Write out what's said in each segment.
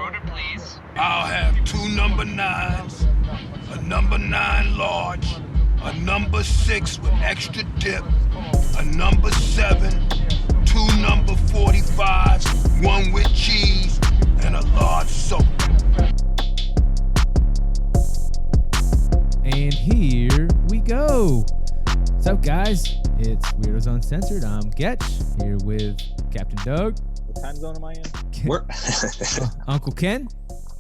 Your order, please. I'll have 2 number 9s, a number 9 large, a number 6 with extra dip, a number 7, 2 number 45s, 1 with cheese, and a large soda. And here we go. What's up, guys? It's Weirdos Uncensored. I'm Getch, here with Captain Doug. What time zone am I in? We're Uncle Ken.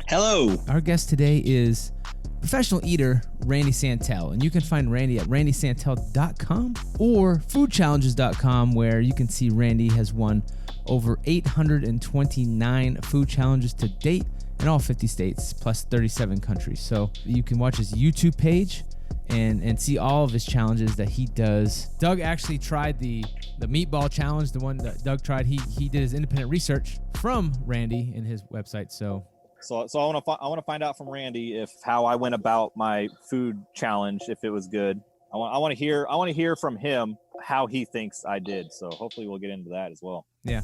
Hello. Our guest today is professional eater Randy Santel, and you can find Randy at randysantel.com or foodchallenges.com, where you can see Randy has won over 829 food challenges to date in all 50 states plus 37 countries. So you can watch his YouTube page and see all of his challenges that he does. Doug actually tried the meatball challenge, the one that Doug tried. He did his independent research from Randy in his website. So I want to find out from Randy if how I went about my food challenge, if it was good. I want to hear from him how he thinks I did. So hopefully we'll get into that as well. yeah.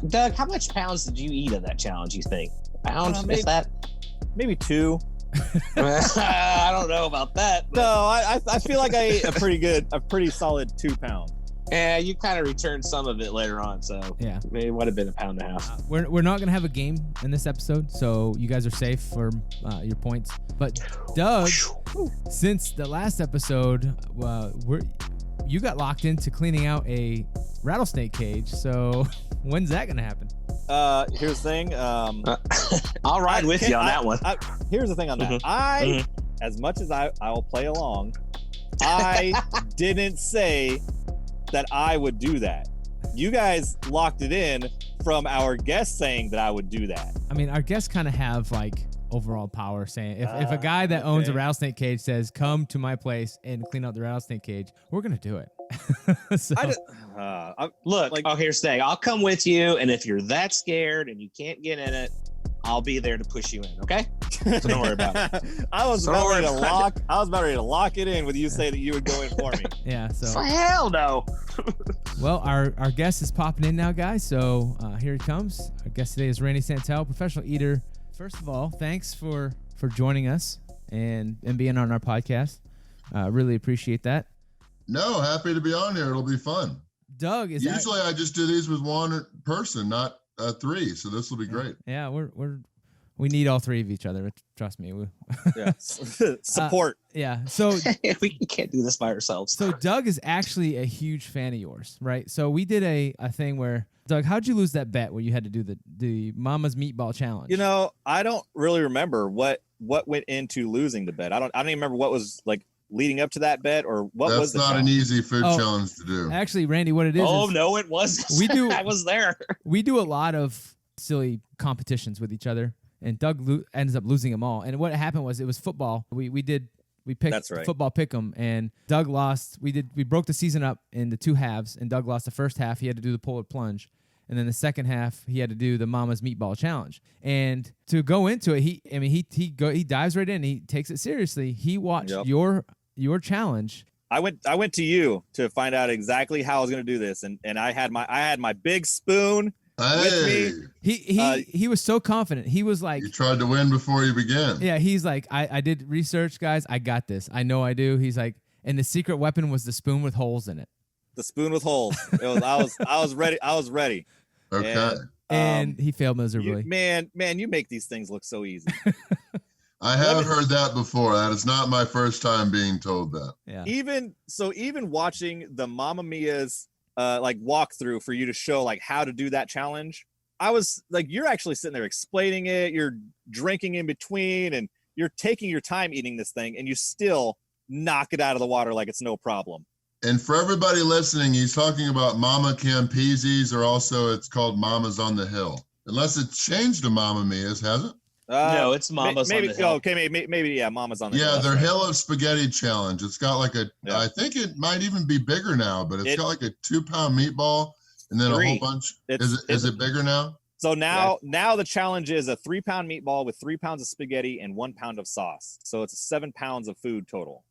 Doug, how much pounds did you eat of that challenge, you think? Pounds? Maybe, Is that? Maybe 2. I don't know about that. No, I feel like I ate a pretty solid 2 pounds. Yeah, you kind of returned some of it later on, so Yeah. maybe it would have been 1.5 pounds. We're not going to have a game in this episode, so you guys are safe for your points. But Doug, since the last episode, you got locked into cleaning out a rattlesnake cage. So when's that going to happen? Here's the thing. I'll ride with you on that one. Here's the thing on that. As much as I'll play along, I didn't say that I would do that. You guys locked it in from our guest saying that I would do that. I mean, our guests kind of have like overall power saying if a guy that owns a rattlesnake cage says, come to my place and clean out the rattlesnake cage, we're going to do it. So, Here's the thing. I'll come with you, and if you're that scared and you can't get in it, I'll be there to push you in, okay? So don't worry about it. I was about ready to lock it in with you saying that you would go in for me. yeah. So For hell no. Well, our guest is popping in now, guys. So here he comes. Our guest today is Randy Santel, professional eater. First of all, thanks for joining us and being on our podcast. Really appreciate that. No, happy to be on here. It'll be fun. Doug is usually I just do these with one person, not 3. So this will be great. Yeah, we need all 3 of each other. Trust me. Yeah. Support. Yeah. So we can't do this by ourselves. So Doug is actually a huge fan of yours, right? So we did a thing where, Doug, how'd you lose that bet where you had to do the Mama's Meatball Challenge? You know, I don't really remember what went into losing the bet. I don't even remember what was like leading up to that bet or what was the That's not challenge. an easy food challenge to do. Actually, Randy, what it is No, it wasn't. We do. I was there. We do a lot of silly competitions with each other, and Doug ends up losing them all. And what happened was it was football. We picked That's right. football pick'em, and Doug lost. We broke the season up into 2 halves, and Doug lost the first half. He had to do the polar plunge, and then the second half he had to do the Mama's Meatball Challenge. And to go into it, he dives right in. He takes it seriously. He watched your challenge. I went to you to find out exactly how I was going to do this, and I had my big spoon with me. He was so confident. He was like, you tried to win before you began. Yeah, he's like, I did research, guys. I got this. I know I do. He's like, and the secret weapon was the spoon with holes in it. The spoon with holes. It was. I was ready. I was ready. Okay. And he failed miserably. Man, you make these things look so easy. I have heard that before. That is not my first time being told that. Yeah. Even watching the Mamma Mia's like walkthrough for you to show like how to do that challenge, I was like, you're actually sitting there explaining it. You're drinking in between, and you're taking your time eating this thing, and you still knock it out of the water like it's no problem. And for everybody listening, he's talking about Mama Campese's, or also it's called Mama's on the Hill. Unless it's changed to Mama Mia's, has it? No, it's Mama's on the Hill. Okay, maybe yeah, Mama's on the Hill. Yeah, their right. Hill of Spaghetti Challenge. It's got like I think it might even be bigger now, but it's got like a 2-pound meatball and then 3. a whole bunch. Is it bigger now? So now the challenge is a 3-pound meatball with 3 pounds of spaghetti and 1 pound of sauce. So it's 7 pounds of food total.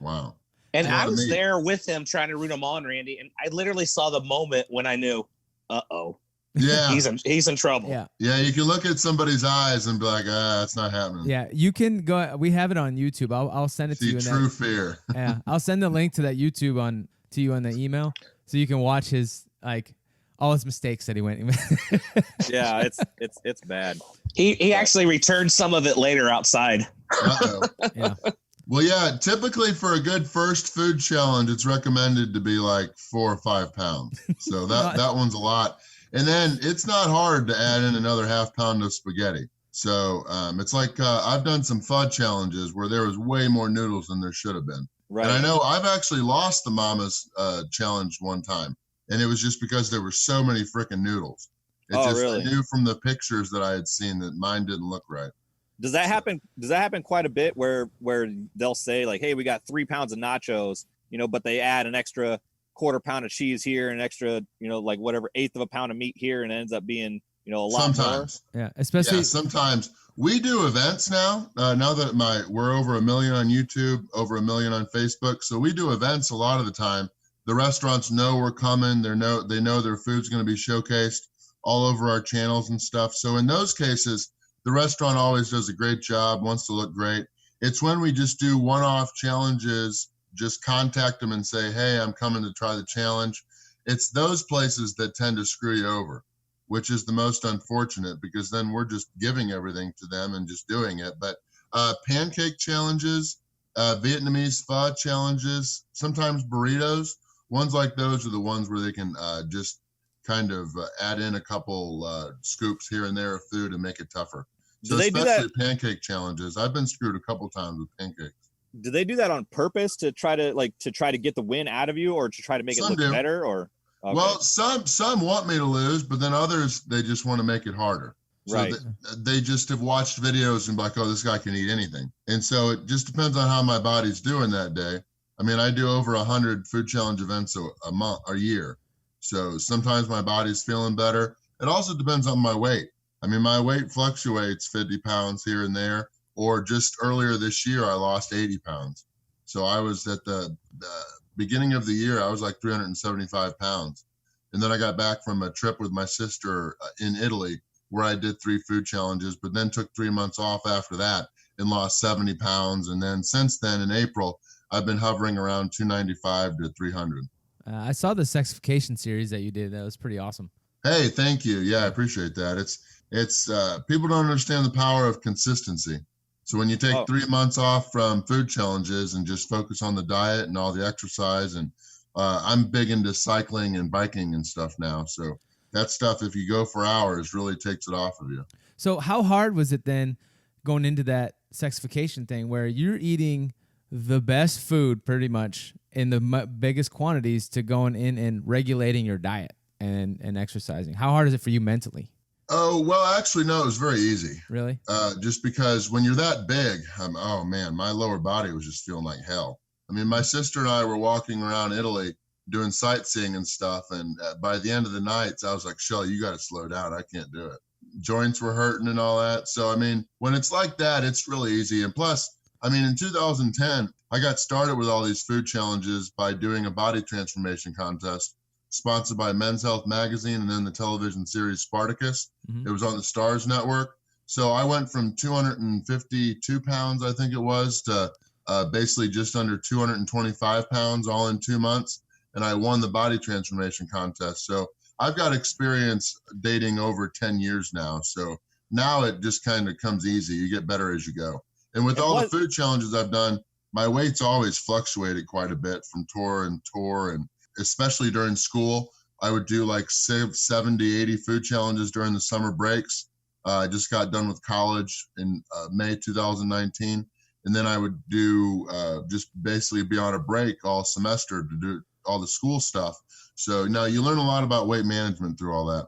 Wow. And I was there with him trying to root him on, Randy, and I literally saw the moment when I knew, uh-oh, Yeah. he's in trouble. Yeah. Yeah, you can look at somebody's eyes and be like, it's not happening. Yeah, you can go. We have it on YouTube. I'll send it to you. True fear. Yeah, I'll send the link to that YouTube to you on the email, so you can watch his all his mistakes that he went. Yeah, it's bad. He actually returned some of it later outside. Uh-oh. Yeah. Well, yeah, typically for a good first food challenge, it's recommended to be like 4 or 5 pounds. So that one's a lot. And then it's not hard to add in another half pound of spaghetti. So it's like I've done some FUD challenges where there was way more noodles than there should have been. Right. And I know I've actually lost the Mama's challenge one time. And it was just because there were so many freaking noodles. Really? I knew from the pictures that I had seen that mine didn't look right. Does that happen quite a bit where they'll say like, hey, we got 3 pounds of nachos, but they add an extra quarter pound of cheese here, an extra, like whatever 1/8 of a pound of meat here, and it ends up being, a lot sometimes more? Yeah, especially sometimes. We do events now. Now that we're over 1 million on YouTube, over 1 million on Facebook, so we do events a lot of the time. The restaurants know we're coming. They know their food's going to be showcased all over our channels and stuff. So in those cases, the restaurant always does a great job, wants to look great. It's when we just do one-off challenges, just contact them and say, hey, I'm coming to try the challenge. It's those places that tend to screw you over, which is the most unfortunate because then we're just giving everything to them and just doing it. But pancake challenges, Vietnamese pho challenges, sometimes burritos, ones like those are the ones where they can just kind of add in a couple scoops here and there of food and make it tougher. So especially pancake challenges. I've been screwed a couple times with pancakes. Do they do that on purpose to try to get the win out of you, or to try to make it look better? Or okay. Well, some want me to lose, but then others they just want to make it harder. So right. They just have watched videos and be like, oh, this guy can eat anything. And so it just depends on how my body's doing that day. I mean, I do over 100 food challenge events a year. So sometimes my body's feeling better. It also depends on my weight. I mean, my weight fluctuates 50 pounds here and there, or just earlier this year, I lost 80 pounds. So I was at the beginning of the year, I was like 375 pounds. And then I got back from a trip with my sister in Italy where I did 3 food challenges, but then took 3 months off after that and lost 70 pounds. And then since then in April, I've been hovering around 295 to 300. I saw the sexification series that you did. That was pretty awesome. Hey, thank you. Yeah, I appreciate that. It's people don't understand the power of consistency. So when you take 3 months off from food challenges and just focus on the diet and all the exercise, and I'm big into cycling and biking and stuff now. So that stuff, if you go for hours, really takes it off of you. So how hard was it then going into that sexification thing where you're eating the best food pretty much in the biggest quantities to going in and regulating your diet and exercising? How hard is it for you mentally? Oh, well, actually, no, it was very easy. Really? Just because when you're that big, oh man, my lower body was just feeling like hell. I mean, my sister and I were walking around Italy doing sightseeing and stuff. And by the end of the nights, I was like, Shelly, you got to slow down. I can't do it. Joints were hurting and all that. So, I mean, when it's like that, it's really easy. And plus, I mean, in 2010, I got started with all these food challenges by doing a body transformation contest sponsored by Men's Health Magazine and then the television series Spartacus. Mm-hmm. It was on the Stars Network. So I went from 252 pounds, I think it was, to basically just under 225 pounds all in 2 months. And I won the body transformation contest. So I've got experience dating over 10 years now. So now it just kind of comes easy. You get better as you go. And with all the food challenges I've done, my weight's always fluctuated quite a bit from tour and tour. And especially during school, I would do like 70, 80 food challenges during the summer breaks. I just got done with college in May 2019. And then I would do just basically be on a break all semester to do all the school stuff. So now you learn a lot about weight management through all that.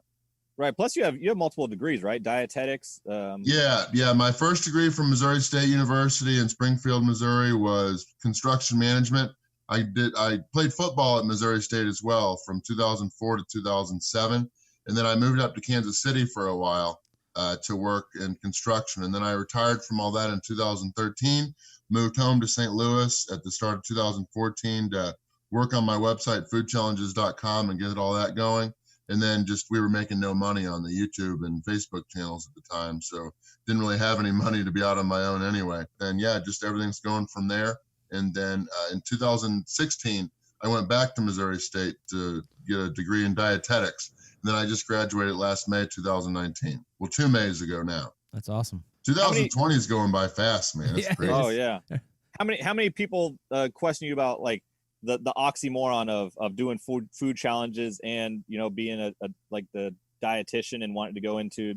Right. Plus you have multiple degrees, right? Dietetics. Yeah. My first degree from Missouri State University in Springfield, Missouri was construction management. I played football at Missouri State as well from 2004 to 2007. And then I moved up to Kansas City for a while to work in construction. And then I retired from all that in 2013, moved home to St. Louis at the start of 2014 to work on my website, foodchallenges.com, and get all that going. And then just we were making no money on the YouTube and Facebook channels at the time, so didn't really have any money to be out on my own anyway. And yeah, just everything's going from there. And then in 2016, I went back to Missouri State to get a degree in dietetics. And then I just graduated last May 2019. Well, 2 Mays ago now. That's awesome. 2020 is going by fast, man. It's crazy. Oh yeah. How many people question you about like the oxymoron of doing food challenges and being a like the dietitian and wanting to go into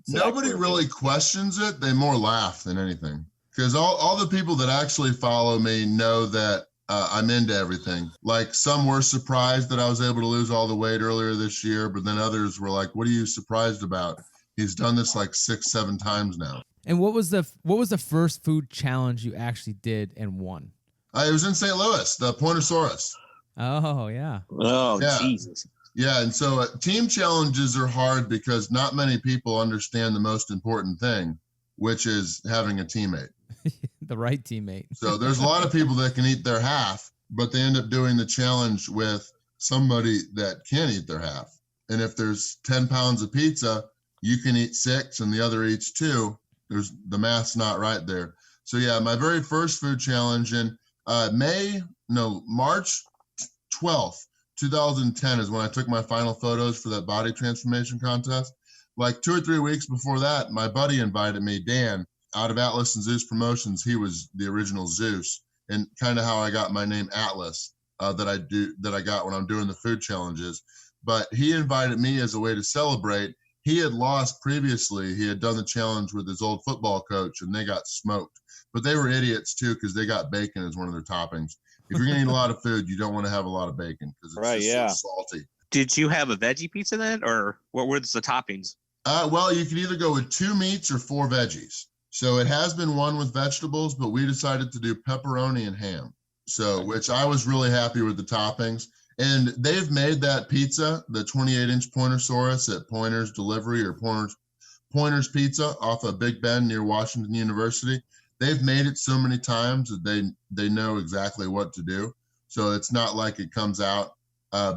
nobody really questions it. They more laugh than anything, because all the people that actually follow me know that I'm into everything. Like some were surprised that I was able to lose all the weight earlier this year, but then others were like, what are you surprised about? He's done this like 6-7 times now. And what was the first food challenge you actually did and won? It was in St. Louis, the Pointosaurus. Oh, yeah. Oh, yeah. Jesus. Yeah, and so team challenges are hard because not many people understand the most important thing, which is having a teammate. The right teammate. So there's a lot of people that can eat their half, but they end up doing the challenge with somebody that can't eat their half. And if there's 10 pounds of pizza, you can eat 6 and the other eats 2. The math's not right there. So yeah, my very first food challenge in March 12th, 2010 is when I took my final photos for that body transformation contest. Like 2 or 3 weeks before that, my buddy invited me, Dan, out of Atlas and Zeus Promotions. He was the original Zeus, and kind of how I got my name Atlas that I got when I'm doing the food challenges. But he invited me as a way to celebrate. He had lost previously. He had done the challenge with his old football coach, and they got smoked. But they were idiots too, because they got bacon as one of their toppings. If you're gonna eat a lot of food, you don't want to have a lot of bacon because it's just so salty. Did you have a veggie pizza then, or what were the toppings? Well, you could either go with 2 meats or 4 veggies. So it has been one with vegetables, but we decided to do pepperoni and ham. So, which I was really happy with the toppings. And they've made that pizza, the 28-inch Pointosaurus at Pointer's Delivery or Pointer's Pizza off of Big Bend near Washington University. They've made it so many times that they know exactly what to do. So it's not like it comes out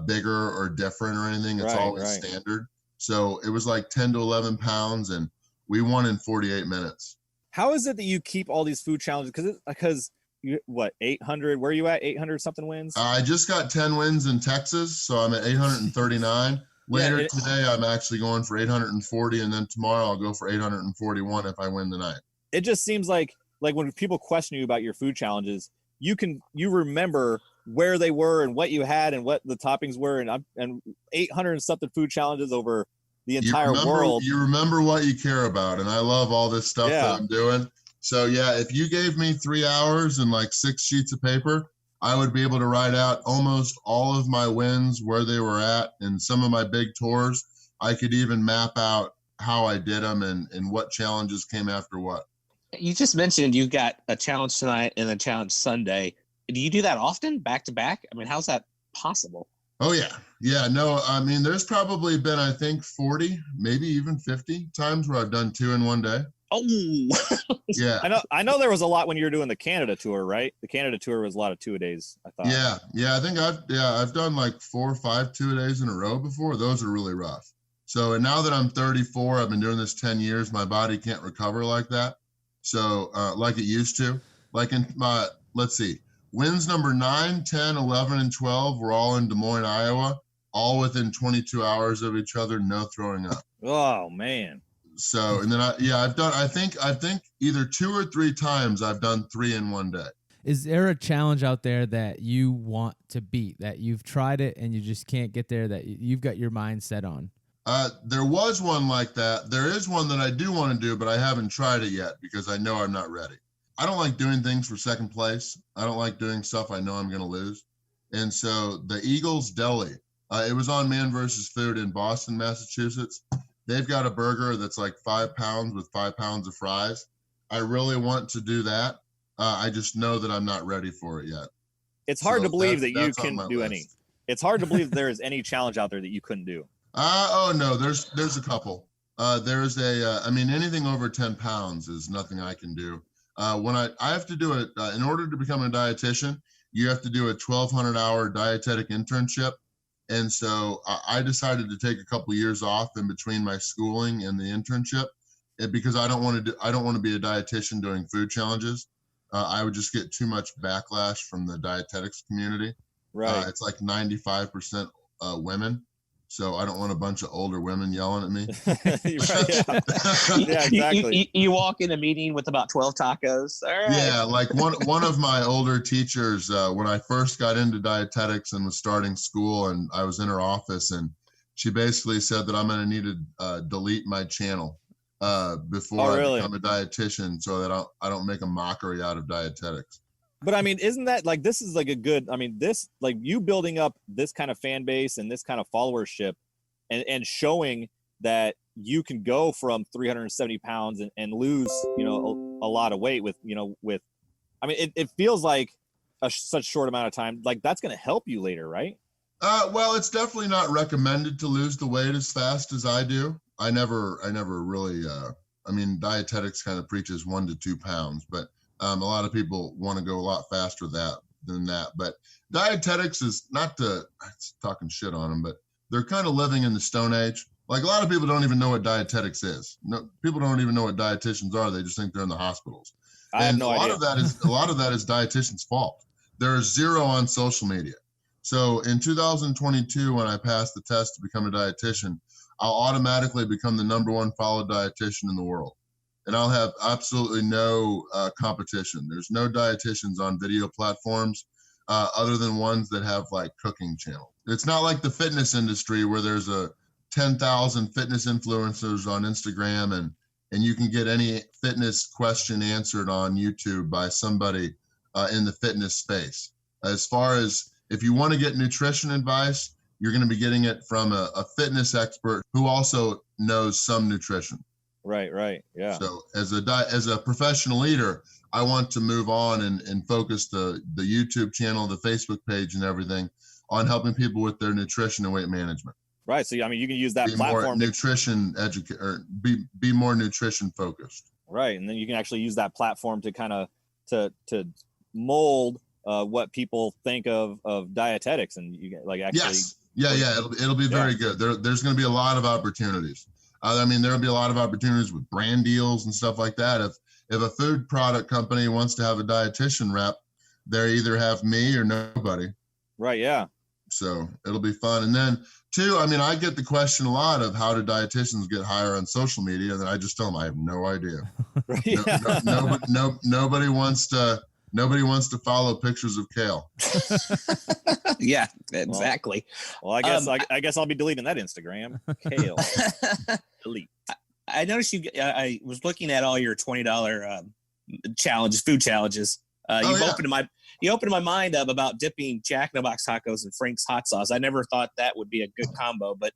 bigger or different or anything. It's always standard. So it was like 10 to 11 pounds, and we won in 48 minutes. How is it that you keep all these food challenges? Because you, 800? Where are you at? 800 something wins? I just got 10 wins in Texas, so I'm at 839. Later today, I'm actually going for 840, and then tomorrow I'll go for 841 if I win the night. It just seems like when people question you about your food challenges, you remember where they were and what you had and what the toppings were, and 800 and something food challenges over the entire world. You remember what you care about, and I love all this stuff that I'm doing. So yeah, if you gave me 3 hours and like 6 sheets of paper, I would be able to write out almost all of my wins, where they were at, and some of my big tours. I could even map out how I did them and what challenges came after what. You just mentioned you got a challenge tonight and a challenge Sunday. Do you do that often, back to back? I mean, how's that possible? Oh, yeah. Yeah, no, I mean, there's probably been, I think, 40, maybe even 50 times where I've done 2 in one day. Oh, yeah. I know there was a lot when you were doing the Canada tour, right? The Canada tour was a lot of 2-a-days, I thought. Yeah. I think I've done like 4 or 5 2-a-days in a row before. Those are really rough. So, and now that I'm 34, I've been doing this 10 years, my body can't recover like that. So, like it used to. Like in my, let's see, wins number 9, 10, 11, and 12 were all in Des Moines, Iowa, all within 22 hours of each other, no throwing up. Oh, man. So, and then I've done, I think either 2 or 3 times I've done 3 in one day. Is there a challenge out there that you want to beat, that you've tried it and you just can't get there, that you've got your mind set on? There was one like that. There is one that I do want to do, but I haven't tried it yet because I know I'm not ready. I don't like doing things for second place. I don't like doing stuff I know I'm going to lose. And so the Eagles Deli, it was on Man vs. Food in Boston, Massachusetts. They've got a burger that's like 5 pounds with 5 pounds of fries. I really want to do that. I just know that I'm not ready for it yet. It's hard to believe that you can do any. It's hard to believe there is any challenge out there that you couldn't do. Oh no, there's a couple. There's I mean, anything over 10 pounds is nothing I can do. When I have to do it, in order to become a dietitian, you have to do a 1,200-hour dietetic internship. And so I decided to take a couple years off in between my schooling and the internship, because I don't want to be a dietitian doing food challenges. I would just get too much backlash from the dietetics community. Right. It's like 95% women. So I don't want a bunch of older women yelling at me. Right, yeah. Yeah, exactly. You walk in a meeting with about 12 tacos. All right. Yeah, like one of my older teachers, when I first got into dietetics and was starting school, and I was in her office, and she basically said that I'm going to need to delete my channel before I become a dietitian, so that I don't make a mockery out of dietetics. But I mean, isn't that like, this is like a good, I mean, this, like you building up this kind of fan base and this kind of followership and showing that you can go from 370 pounds and lose, you know, a lot of weight with, you know, with, I mean, it feels like such short amount of time, like that's going to help you later, right? Well, it's definitely not recommended to lose the weight as fast as I do. I never really, I mean, dietetics kind of preaches 1 to 2 pounds, but a lot of people want to go a lot faster than that. But dietetics is not talking shit on them, but they're kind of living in the Stone Age. Like a lot of people don't even know what dietetics is. No, people don't even know what dietitians are. They just think they're in the hospitals. I have no idea. A lot of that is dietitians' fault. There is zero on social media. So in 2022, when I passed the test to become a dietitian, I'll automatically become the #1 followed dietitian in the world. And I'll have absolutely no competition. There's no dietitians on video platforms other than ones that have like cooking channels. It's not like the fitness industry where there's 10,000 fitness influencers on Instagram and you can get any fitness question answered on YouTube by somebody in the fitness space. As far as if you want to get nutrition advice, you're going to be getting it from a fitness expert who also knows some nutrition. Right. Yeah. So as a professional eater, I want to move on and focus the YouTube channel, the Facebook page and everything on helping people with their nutrition and weight management. Right. So, I mean, you can use that platform. Be more nutrition focused. Right. And then you can actually use that platform to kind of, to mold what people think of dietetics, and you get like actually. Yes. Yeah. It'll be very good. There's going to be a lot of opportunities. I mean, there'll be a lot of opportunities with brand deals and stuff like that. If a food product company wants to have a dietitian rep, they either have me or nobody. Right. Yeah. So it'll be fun. And then two, I mean, I get the question a lot of how do dietitians get higher on social media? And then I just tell them I have no idea. Right. Nobody wants to follow pictures of kale. Yeah, exactly. Well, I guess I'll be deleting that Instagram. Kale. Delete. I noticed I was looking at all your $20 challenges, food challenges. You opened my mind up about dipping Jack in the Box tacos in Frank's hot sauce. I never thought that would be a good combo, but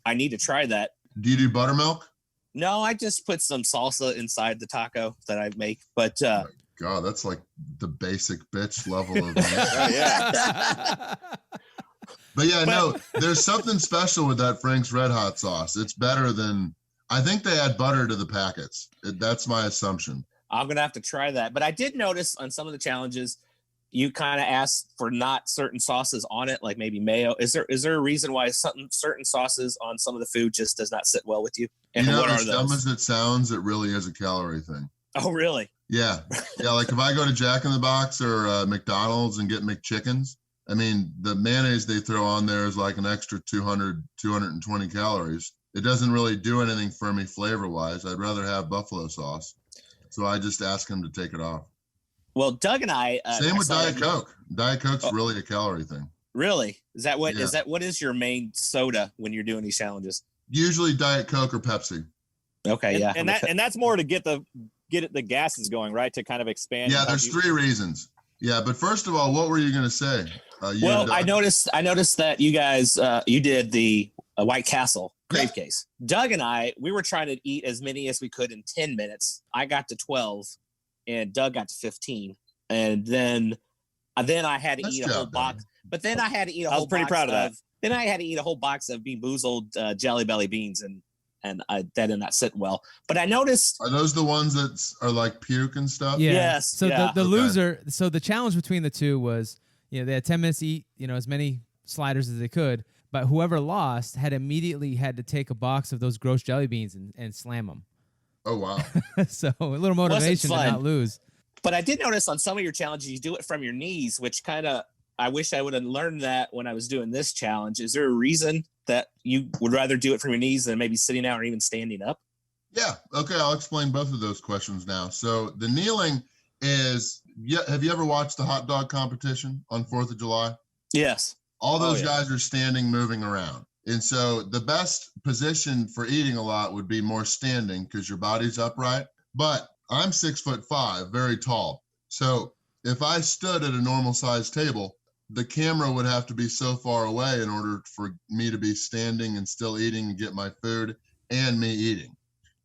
I need to try that. Do you do buttermilk? No, I just put some salsa inside the taco that I make. But God, that's like the basic bitch level of yeah. But no, there's something special with that Frank's Red Hot sauce. It's better than, I think they add butter to the packets. That's my assumption. I'm going to have to try that. But I did notice on some of the challenges, you kind of asked for not certain sauces on it, like maybe mayo. Is there a reason why certain sauces on some of the food just does not sit well with you? And what are those? As dumb as it sounds, it really is a calorie thing. Oh, really? Yeah. Like if I go to Jack in the Box or McDonald's and get McChickens, I mean, the mayonnaise they throw on there is like an extra 220 calories. It doesn't really do anything for me flavor-wise. I'd rather have buffalo sauce. So I just ask him to take it off. Well, Doug and I... Same with Diet Coke. Diet Coke's really a calorie thing. Really? Is that what is your main soda when you're doing these challenges? Usually Diet Coke or Pepsi. Okay, yeah. And that's more to get the gases going, right? To kind of expand. Yeah, there's 3 reasons. Yeah, but first of all, what were you going to say? I noticed that you guys you did the White Castle crave case. Doug and I, we were trying to eat as many as we could in 10 minutes. I got to 12, and Doug got to 15, and then I had to eat a whole box. But then I had to eat a whole. I was pretty proud of that. Then I had to eat a whole box of Bean Boozled Jelly Belly beans, and that did not sit well. But I noticed. Are those the ones that are like puke and stuff? Yeah. Yes. So the loser. So the challenge between the two was, they had 10 minutes to eat, as many sliders as they could. but whoever lost immediately had to take a box of those gross jelly beans and slam them. Oh, wow. So a little motivation to fun. not lose. But I did notice on some of your challenges, you do it from your knees, which kind of, I wish I would have learned that when I was doing this challenge. Is there a reason that you would rather do it from your knees than maybe sitting down or even standing up? Yeah. Okay. I'll explain both of those questions now. So the kneeling is, have you ever watched the hot dog competition on 4th of July? Yes. All those guys are standing, moving around. And so the best position for eating a lot would be more standing because your body's upright. But I'm 6'5", very tall. So if I stood at a normal sized table, the camera would have to be so far away in order for me to be standing and still eating and get my food and me eating.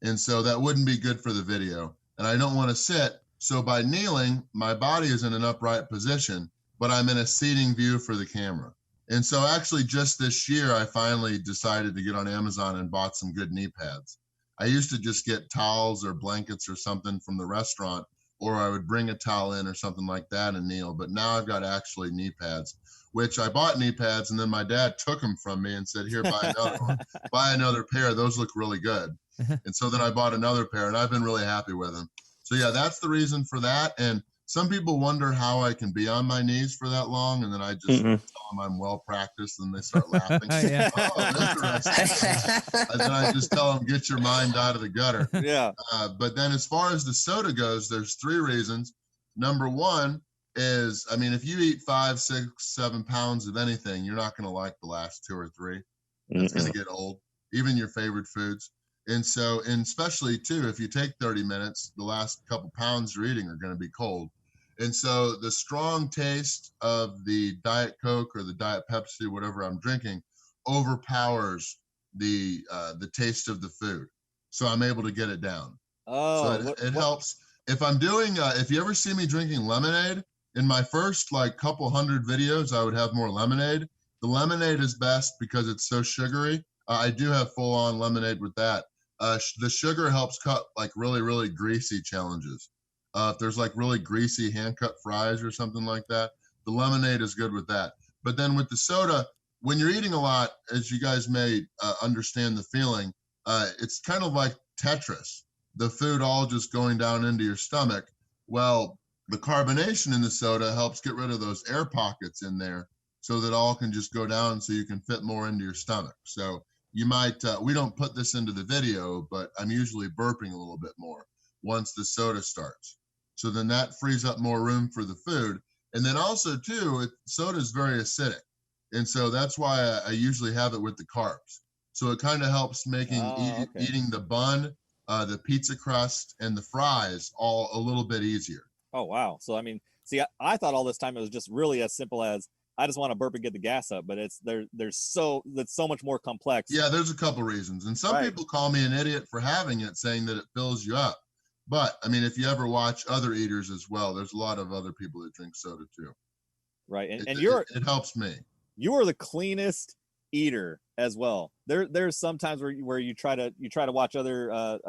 And so that wouldn't be good for the video. And I don't want to sit. So by kneeling, my body is in an upright position, but I'm in a seating view for the camera. And so actually just this year, I finally decided to get on Amazon and bought some good knee pads. I used to just get towels or blankets or something from the restaurant, or I would bring a towel in or something like that and kneel. But now I've got actually knee pads, which I bought knee pads and then my dad took them from me and said, here, buy another one, buy another pair. Those look really good. And so then I bought another pair and I've been really happy with them. So yeah, that's the reason for that. And some people wonder how I can be on my knees for that long, and then I just tell them I'm well practiced, and they start laughing. Yeah. Oh, interesting. And then I just tell them, get your mind out of the gutter. Yeah. But then as far as the soda goes, there's 3 reasons. Number one is, I mean, if you eat 5, 6, 7 pounds of anything, you're not going to like the last 2 or 3. It's going to get old, even your favorite foods. And so, and especially too, if you take 30 minutes, the last couple pounds you're eating are going to be cold. And so the strong taste of the Diet Coke or the Diet Pepsi, whatever I'm drinking, overpowers the taste of the food. So I'm able to get it down. Oh, so it helps. If I'm doing, if you ever see me drinking lemonade, in my first like couple hundred videos, I would have more lemonade. The lemonade is best because it's so sugary. I do have full on lemonade with that. The sugar helps cut like really, really greasy challenges. If there's like really greasy hand-cut fries or something like that, the lemonade is good with that. But then with the soda, when you're eating a lot, as you guys may understand the feeling, it's kind of like Tetris, the food all just going down into your stomach. Well, the carbonation in the soda helps get rid of those air pockets in there so that all can just go down so you can fit more into your stomach. So you might, we don't put this into the video, but I'm usually burping a little bit more once the soda starts. So then that frees up more room for the food. And then also too, soda is very acidic. And so that's why I usually have it with the carbs. So it kind of helps making eating the bun, the pizza crust, and the fries all a little bit easier. Oh, wow. So, I mean, see, I thought all this time it was just really as simple as I just want to burp and get the gas up, but that's so much more complex. Yeah, there's a couple reasons. And some people call me an idiot for having it, saying that it fills you up. But I mean, if you ever watch other eaters as well, there's a lot of other people that drink soda too. Right. And it helps me. You are the cleanest eater as well. There's sometimes where you try to watch other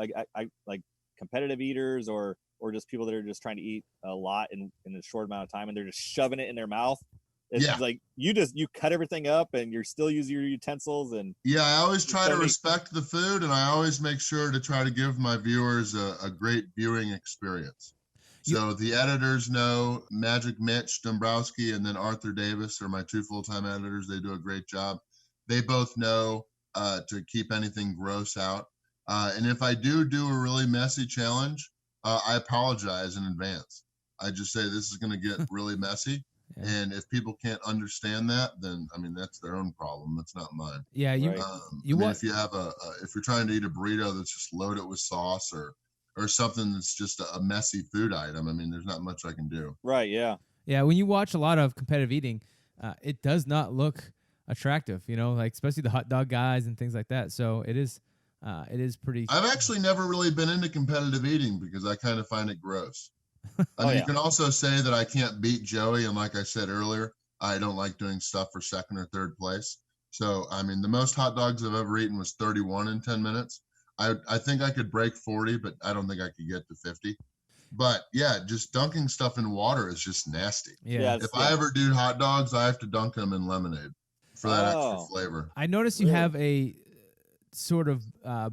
like competitive eaters or just people that are just trying to eat a lot in a short amount of time and they're just shoving it in their mouth. It's like you cut everything up and you're still using your utensils and I always try to respect the food and I always make sure to try to give my viewers a great viewing experience. So the editors know, Magic Mitch Dombrowski and then Arthur Davis are my 2 full-time editors. They do a great job. They both know to keep anything gross out. And if I do a really messy challenge, I apologize in advance. I just say this is going to get really messy. Yeah. And if people can't understand that, then I mean that's their own problem. That's not mine. Yeah, if you have if you're trying to eat a burrito that's just loaded with sauce or something that's just a messy food item, I mean there's not much I can do. Right. Yeah. Yeah. When you watch a lot of competitive eating, it does not look attractive. You know, like especially the hot dog guys and things like that. So it is pretty. I've actually never really been into competitive eating because I kind of find it gross. I mean, you can also say that I can't beat Joey. And like I said earlier, I don't like doing stuff for 2nd or 3rd place. So, I mean, the most hot dogs I've ever eaten was 31 in 10 minutes. I think I could break 40, but I don't think I could get to 50. But yeah, just dunking stuff in water is just nasty. Yeah. If I ever do hot dogs, I have to dunk them in lemonade for for that that. extra Oh. flavor. I noticed you Really? have a sort of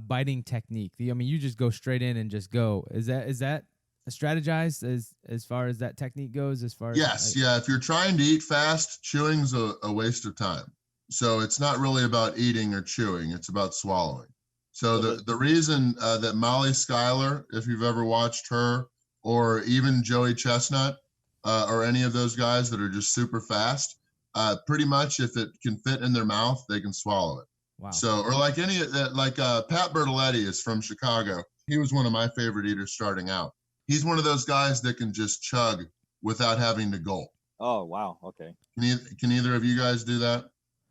biting technique. I mean, you just go straight in and just go. Is that a strategize as far as that technique goes? As far Yes, as yeah. If you're trying to eat fast, chewing's a waste of time. So it's not really about eating or chewing; it's about swallowing. So So the reason that Molly Schuyler, if you've ever watched her, or even Joey Chestnut, or any of those guys that are just super fast, pretty much if it can fit in their mouth, they can swallow it. wow. So, or like Pat Bertoletti is from Chicago. He was one of my favorite eaters starting out. He's one of those guys that can just chug without having to gulp. Oh, wow. Okay. Can either of you guys do that?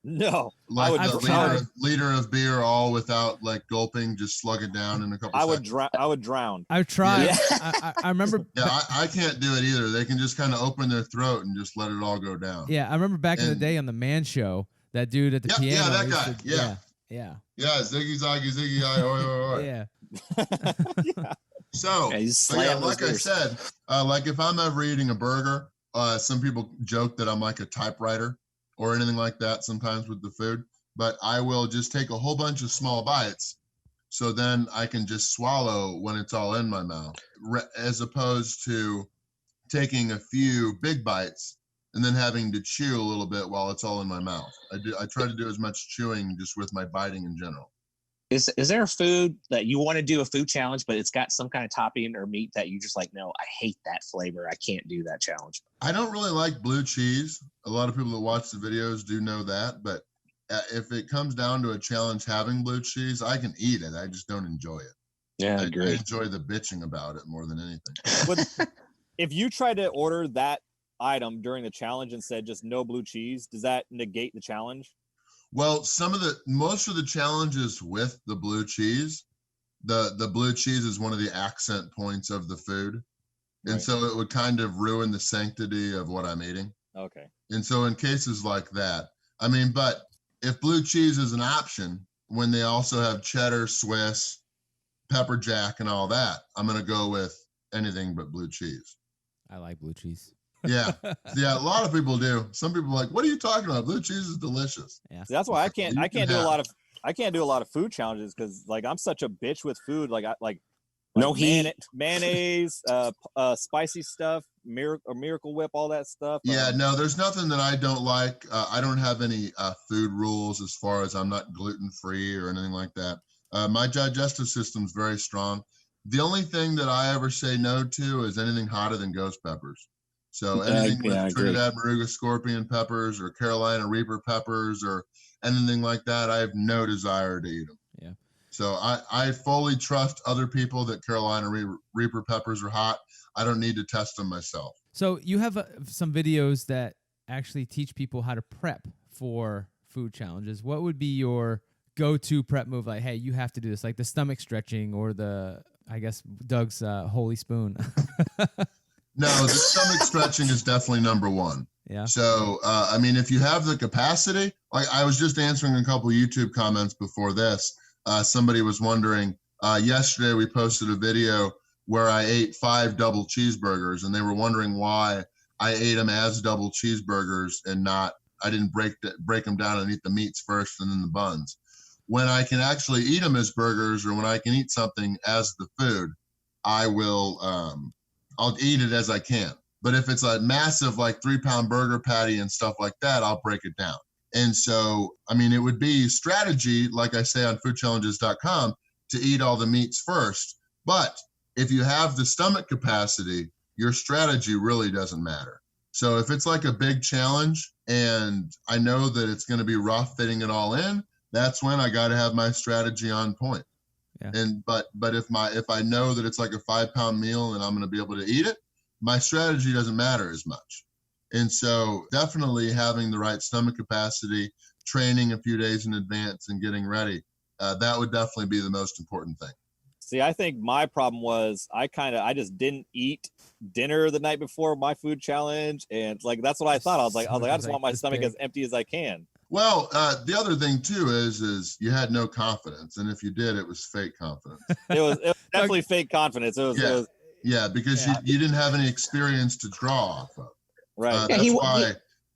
No, Like would the tried. liter of beer all without like gulping, just slug it down in a couple I would seconds. drown. I would drown. I've tried. Yeah. I remember. Yeah, I can't do it either. They can just kind of open their throat and just let it all go down. Yeah, I remember back in the And- day on the Man Show, that dude at the Yeah, piano. that used guy. to- Yeah. yeah, Yeah, ziggy zaggy ziggy oi oi oi. yeah. Yeah. So, Yeah, you so slam yeah, those like I beers. said, like if I'm ever eating a burger, some people joke that I'm like a typewriter or anything like that sometimes with the food, but I will just take a whole bunch of small bites, so then I can just swallow when it's all in my mouth, as opposed to taking a few big bites and then having to chew a little bit while it's all in my mouth. I try to do as much chewing just with my biting in general. Is there a food that you want to do a food challenge, but it's got some kind of topping or meat that you just like, no, I hate that flavor. I can't do that challenge. I don't really like blue cheese. A lot of people that watch the videos do know that, but if it comes down to a challenge having blue cheese, I can eat it. I just don't enjoy it. Yeah, I enjoy the bitching about it more than anything. But if you try to order that item during the challenge and said just no blue cheese, does that negate the challenge? Well, most of the challenges with the blue cheese, the blue cheese is one of the accent points of the food. And Right. so it would kind of ruin the sanctity of what I'm eating. Okay. And so in cases like that, I mean, but if blue cheese is an option when they also have cheddar, Swiss, pepper jack, and all that, I'm going to go with anything but blue cheese. I like blue cheese. Yeah. Yeah. A lot of people do. Some people are like, what are you talking about? Blue cheese is delicious. Yeah. See, that's why I can't do a lot of food challenges because like I'm such a bitch with food. Like No heat. mayonnaise, spicy stuff, Miracle Whip, all that stuff. Yeah, no, there's nothing that I don't like. I don't have any food rules as far as I'm not gluten free or anything like that. My digestive system's very strong. The only thing that I ever say no to is anything hotter than ghost peppers. So anything I with agree. Trinidad Moruga scorpion peppers or Carolina Reaper peppers or anything like that, I have no desire to eat them. Yeah. So I fully trust other people that Carolina Reaper peppers are hot. I don't need to test them myself. So you have some videos that actually teach people how to prep for food challenges. What would be your go-to prep move? Like, hey, you have to do this, like the stomach stretching or I guess Doug's holy spoon. No, the stomach stretching is definitely number one. Yeah. So, I mean, if you have the capacity, like I was just answering a couple YouTube comments before this. Somebody was wondering, yesterday we posted a video where I ate 5 double cheeseburgers, and they were wondering why I ate them as double cheeseburgers and I didn't break them down and eat the meats first and then the buns. When I can actually eat them as burgers, or when I can eat something as the food, I will, I'll eat it as I can. But if it's a massive, like 3-pound burger patty and stuff like that, I'll break it down. And so, I mean, it would be strategy, like I say on foodchallenges.com, to eat all the meats first. But if you have the stomach capacity, your strategy really doesn't matter. So if it's like a big challenge and I know that it's going to be rough fitting it all in, that's when I got to have my strategy on point. Yeah. And but if I know that it's like a 5-pound meal and I'm going to be able to eat it, my strategy doesn't matter as much. And so definitely having the right stomach capacity, training a few days in advance and getting ready, that would definitely be the most important thing. See, I think my problem was I just didn't eat dinner the night before my food challenge, and like that's what I thought. I was like, I just want my stomach as empty as I can. Well, the other thing too is you had no confidence, and if you did, it was fake confidence. It was definitely fake confidence. It was Yeah, because you didn't have any experience to draw off of. right. That's why.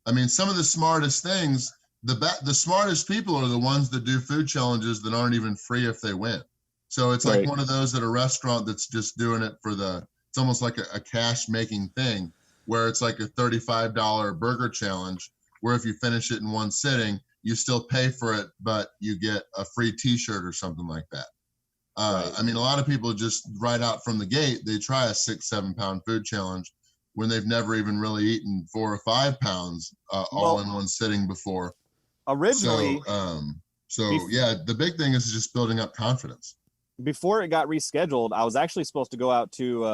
I mean, some of the smartest things the smartest people are the ones that do food challenges that aren't even free if they win. So it's like Right. one of those at a restaurant that's just doing it for it's almost like a cash making thing, where it's like a $35 burger challenge, where if you finish it in one sitting, you still pay for it, but you get a free t-shirt or something like that. Right. I mean, a lot of people just right out from the gate, they try a 6-7 pound food challenge when they've never even really eaten 4 or 5 pounds all in one sitting before. Originally, Yeah, the big thing is just building up confidence. before it got rescheduled, I was actually supposed to go out to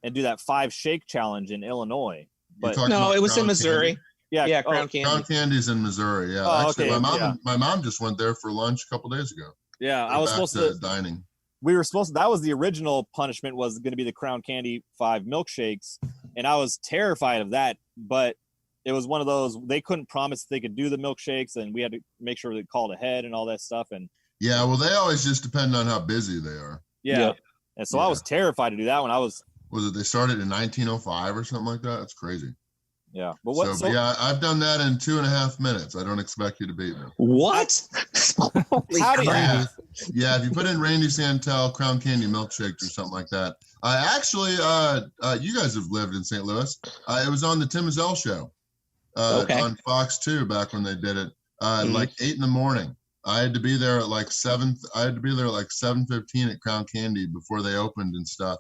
and do that 5 shake challenge in Illinois. But No, it was in Crown Missouri. Candy? Yeah, oh, Crown Candy. Crown Candy's in Missouri. Yeah, Oh, actually, okay, my mom just went there for lunch a couple days ago. yeah, They're I was back supposed to. dining. We were supposed to. That was the original punishment, was going to be the Crown Candy 5 milkshakes, and I was terrified of that. But it was one of those, they couldn't promise they could do the milkshakes, and we had to make sure they called ahead and all that stuff. And Yeah, well, they always just depend on how busy they are. yeah, Yep. and so I was terrified to do that one. Was it they started in 1905 or something like that? That's crazy. Yeah, but what? But yeah, I've done that in 2.5 minutes. I don't expect you to beat me. What? Holy How do you- crap. Yeah, if you put in Randy Santel Crown Candy milkshakes or something like that. I actually, you guys have lived in St. Louis. It was on the Tim Mazzell show Okay. on Fox 2 back when they did it, like 8 a.m. I had to be there at like 7. I had to be there at like 7:15 at Crown Candy before they opened and stuff.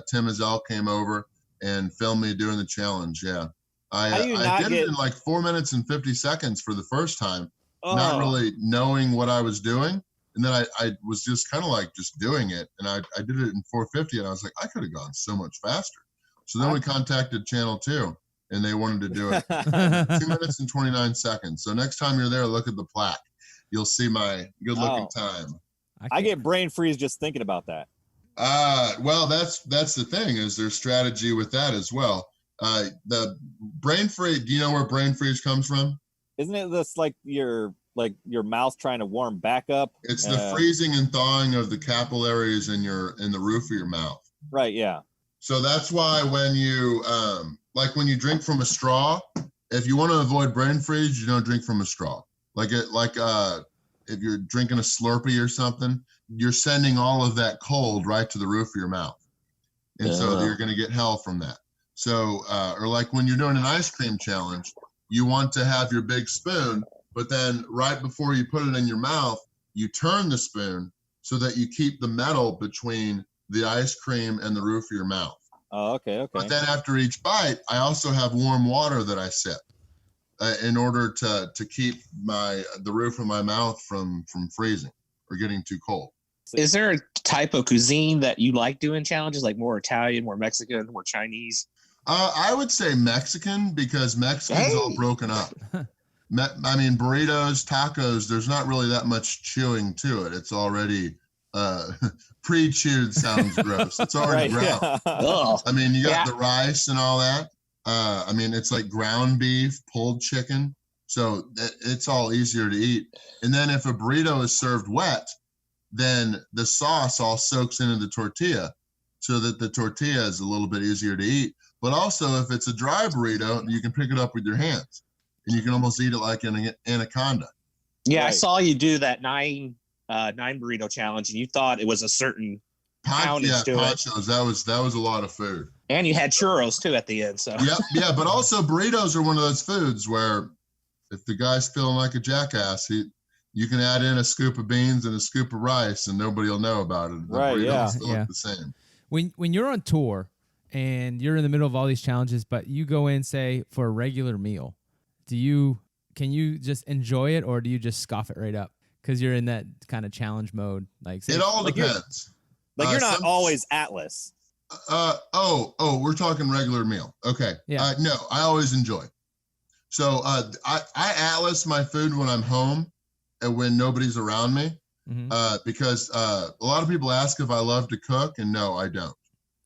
Tim Mazzell came over and filmed me doing the challenge. Yeah. I did it in like 4 minutes and 50 seconds for the first time, not really knowing what I was doing. And then I was just kind of like just doing it. And I did it in 4:50, and I was like, I could have gone so much faster. So then we contacted Channel 2, and they wanted to do it 2 minutes and 29 seconds. So next time you're there, look at the plaque. You'll see my good looking time. I get brain freeze just thinking about that. Well, that's the thing, is there's strategy with that as well. The brain freeze, do you know where brain freeze comes from? Isn't it this like your mouth trying to warm back up? It's the freezing and thawing of the capillaries in the roof of your mouth. Right, yeah. So that's why when you like when you drink from a straw, if you want to avoid brain freeze, you don't drink from a straw. If you're drinking a Slurpee or something, you're sending all of that cold right to the roof of your mouth. And so you're going to get hell from that. So, or like when you're doing an ice cream challenge, you want to have your big spoon, but then right before you put it in your mouth, you turn the spoon so that you keep the metal between the ice cream and the roof of your mouth. Oh, okay. But then after each bite, I also have warm water that I sip in order to keep the roof of my mouth from freezing or getting too cold. Is there a type of cuisine that you like doing challenges, like more Italian, more Mexican, more Chinese? I would say Mexican, because Mexican's all broken up. I mean, burritos, tacos, there's not really that much chewing to it. It's already pre-chewed sounds gross. It's already ground. Yeah. I mean, you got the rice and all that. I mean, it's like ground beef, pulled chicken. So it's all easier to eat. And then if a burrito is served wet, then the sauce all soaks into the tortilla so that the tortilla is a little bit easier to eat. But also, if it's a dry burrito, you can pick it up with your hands, and you can almost eat it like an anaconda. Yeah, right. I saw you do that nine burrito challenge, and you thought it was a certain poundage to ponchos. it. That was a lot of food. And you had churros too at the end. So yeah. But also burritos are one of those foods where if the guy's feeling like a jackass, you can add in a scoop of beans and a scoop of rice, and nobody will know about it. The burritos still look the same. When you're on tour and you're in the middle of all these challenges, but you go in, say, for a regular meal, can you just enjoy it, or do you just scoff it right up because you're in that kind of challenge mode? Like, say, it all depends. You're not always Atlas. We're talking regular meal. Okay. Yeah. No, I always enjoy. So I Atlas my food when I'm home and when nobody's around me, because a lot of people ask if I love to cook, and no, I don't.